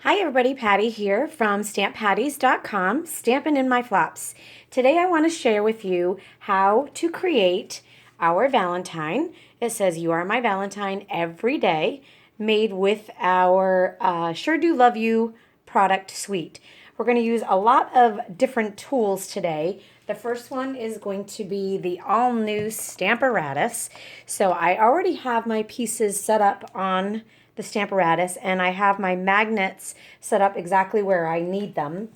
Hi everybody, Patty here from StampPatties.com, Stampin' in My Flops. Today I want to share with you how to create our Valentine. It says, "You are my Valentine" every day, made with our Sure Do Love You product suite. We're going to use a lot of different tools today. The first one is going to be the all-new Stamparatus. So I already have my pieces set up on the Stamparatus, and I have my magnets set up exactly where I need them.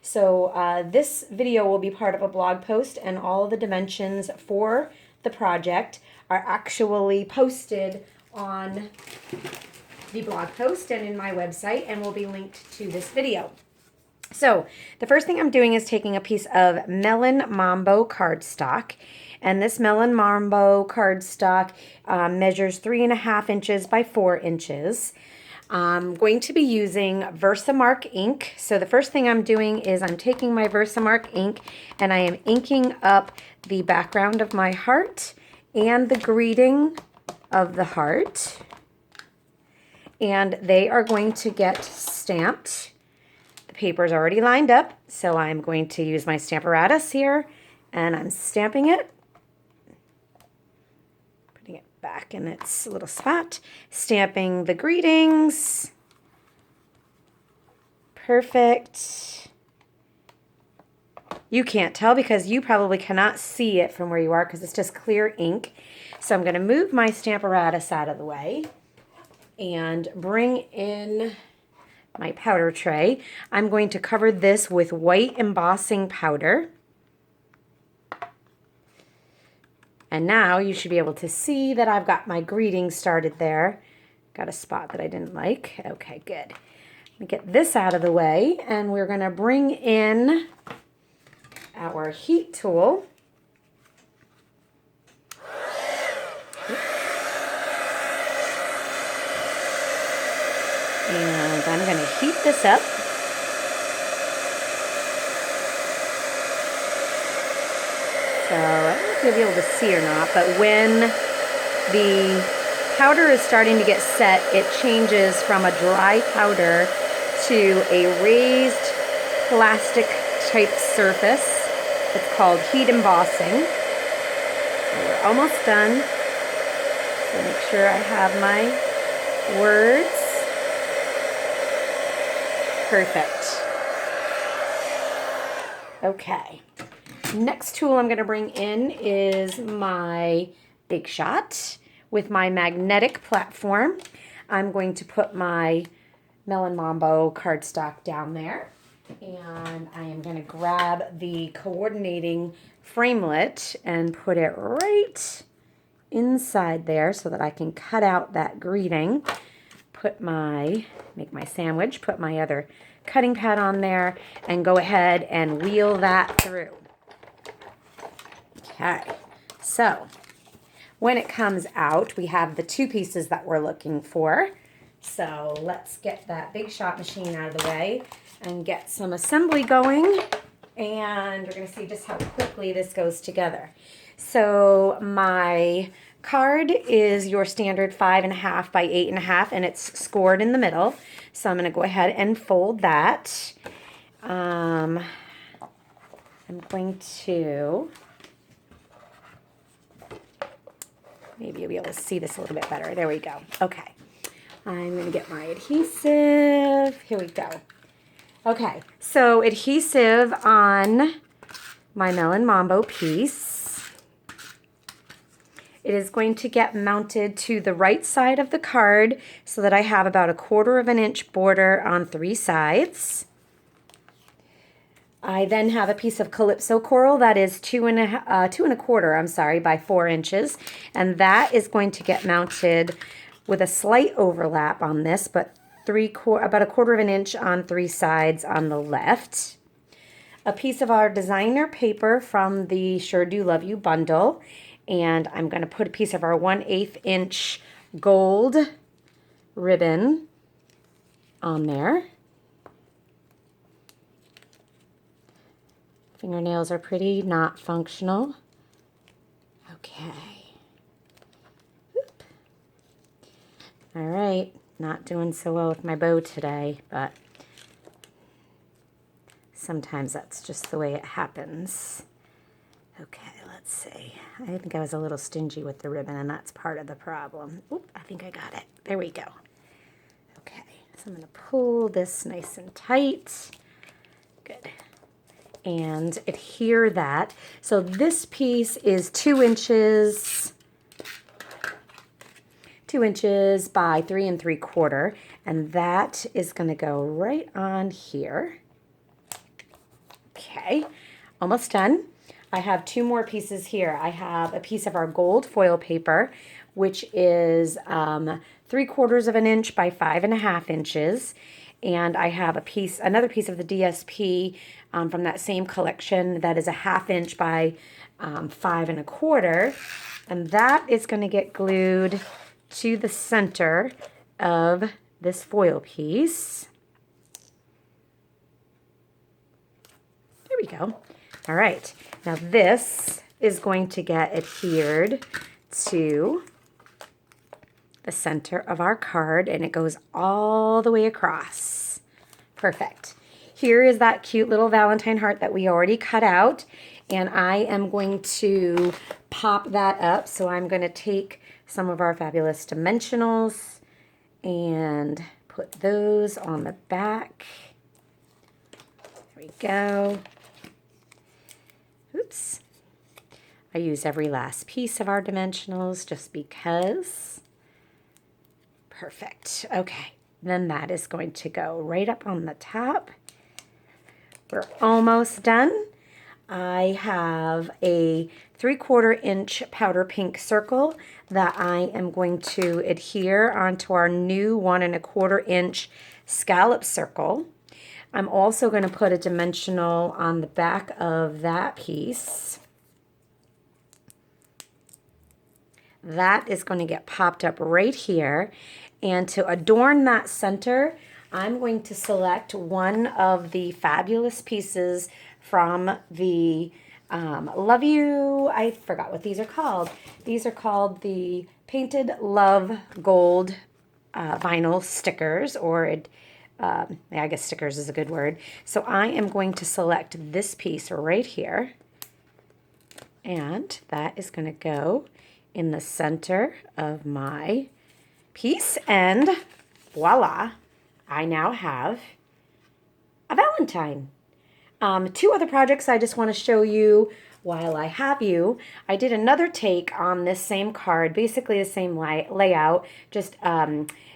So this video will be part of a blog post, and all the dimensions for the project are actually posted on the blog post and in my website, and will be linked to this video. So the first thing I'm doing is taking a piece of Melon Mambo cardstock, and this Melon Mambo cardstock measures 3.5 inches by 4 inches. I'm going to be using Versamark ink. So the first thing I'm doing is I'm taking my Versamark ink and I am inking up the background of my heart and the greeting of the heart. And they are going to get stamped. The paper is already lined up, so I'm going to use my Stamparatus here, and I'm stamping it, putting it back in its little spot, stamping the greetings. Perfect. You can't tell because you probably cannot see it from where you are because it's just clear ink. So I'm going to move my Stamparatus out of the way and bring in my powder tray. I'm going to cover this with white embossing powder. And now you should be able to see that I've got my greeting started there. Got a spot that I didn't like. Okay, good. Let me get this out of the way, and we're going to bring in our heat tool. And I'm going to heat this up. So I don't know if you'll be able to see or not, but when the powder is starting to get set, it changes from a dry powder to a raised plastic type surface. It's called heat embossing. So we're almost done. So make sure I have my words. Perfect. Okay. Next tool I'm going to bring in is my Big Shot with my magnetic platform. I'm going to put my Melon Mambo cardstock down there, and I am going to grab the coordinating framelit and put it right inside there so that I can cut out that greeting. Make my sandwich, put my other cutting pad on there, and go ahead and wheel that through. Okay, so when it comes out, we have the two pieces that we're looking for. So let's get that Big Shot machine out of the way and get some assembly going, and we're going to see just how quickly this goes together. So my card is your standard 5.5 by 8.5, and it's scored in the middle. So I'm going to go ahead and fold that. I'm going to, maybe you'll be able to see this a little bit better. There we go. Okay. I'm going to get my adhesive. Here we go. Okay, so adhesive on my Melon Mambo piece. It is going to get mounted to the right side of the card so that I have about 1/4 inch border on 3 sides. I then have a piece of Calypso coral that is 2.25 by 4 inches, and that is going to get mounted with a slight overlap on this, but about 1/4 inch on 3 sides on the left. A piece of our designer paper from the Sure Do Love You bundle, and I'm going to put a piece of our 1/8 inch gold ribbon on there. Fingernails are pretty not functional. Okay. All right, not doing so well with my bow today, but Sometimes that's just the way it happens. Okay, let's see. I think I was a little stingy with the ribbon, and that's part of the problem. Oop, I think I got it. There we go. Okay, so I'm going to pull this nice and tight. Good. And adhere that. So this piece is 2 inches, 2 inches by 3 3/4, and that is going to go right on here. Okay, almost done. I have 2 more pieces here. I have a piece of our gold foil paper, which is 3/4 of an inch by 5 1/2 inches. And I have another piece of the DSP from that same collection that is a 1/2 inch by 5 1/4. And that is going to get glued to the center of this foil piece. There we go. All right. Now this is going to get adhered to the center of our card, and it goes all the way across. Perfect. Here is that cute little Valentine heart that we already cut out, and I am going to pop that up. So I'm going to take some of our fabulous dimensionals and put those on the back. There we go. Oops. I use every last piece of our dimensionals just because. Perfect. Okay. Then that is going to go right up on the top. We're almost done. I have a 3/4 inch powder pink circle that I am going to adhere onto our new 1 1/4 inch scallop circle. I'm also going to put a dimensional on the back of that piece. That is going to get popped up right here. And to adorn that center, I'm going to select one of the fabulous pieces from the Love You, I forgot what these are called. These are called the Painted Love Gold vinyl stickers, or I guess stickers is a good word. So I am going to select this piece right here, and that is going to go in the center of my piece, and voila, I now have a Valentine. 2 other projects I just want to show you while I have you. I did another take on this same card, basically the same layout, just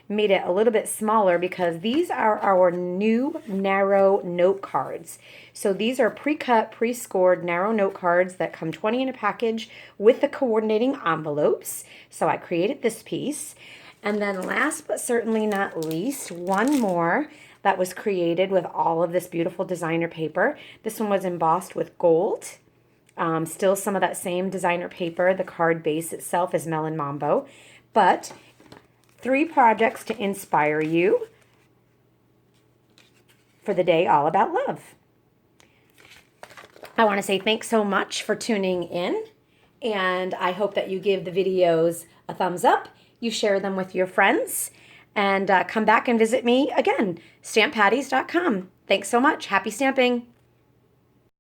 made it a little bit smaller because these are our new narrow note cards. So these are pre-cut, pre-scored narrow note cards that come 20 in a package with the coordinating envelopes. So I created this piece. And then last but certainly not least, one more that was created with all of this beautiful designer paper. This one was embossed with gold. Still some of that same designer paper. The card base itself is Melon Mambo. But 3 projects to inspire you for the day all about love. I want to say thanks so much for tuning in, and I hope that you give the videos a thumbs up, you share them with your friends, and come back and visit me again, stamppatties.com. Thanks so much. Happy stamping.